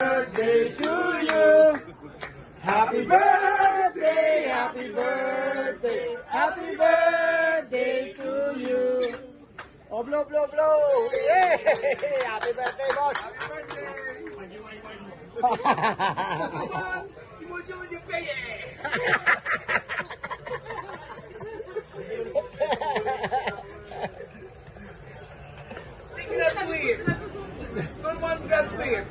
birthday to you. Happy birthday, happy birthday, happy birthday to you. Oh, blow, blow, blow. Hey, happy birthday, boss. Si Mucho di peye. Di graduate. Normal graduate.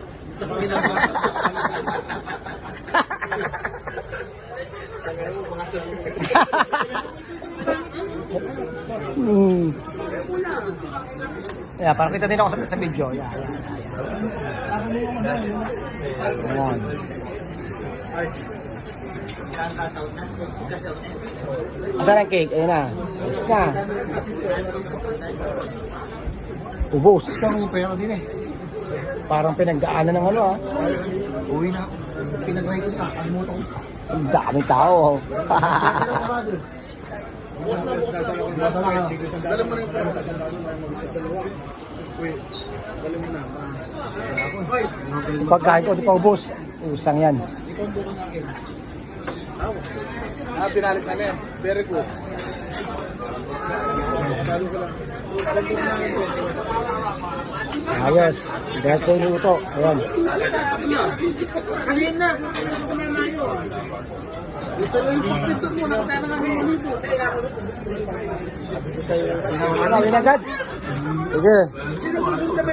Yeah, para kita din ako sa video. Yeah. Ayan. Asa ng cake? Ayun na. Ayos na. Ubus. Isang yung pera din eh. Parang pinagdaanan ng ano ah. Uwi na ako. Pinag-try ko sa alimutan ko. Ang daming tao. Dala mo rin pera. Dala mo na. Pagkain ko, di pa ubus. Usang yan. Ikondo ko na akin. Pinalit na yan. Very good. Ayos. Dahil ko inuto. Ayan. Kanina. Ito mo na tayo ng minuto. Ano, agad? Sige. Sino susunod na may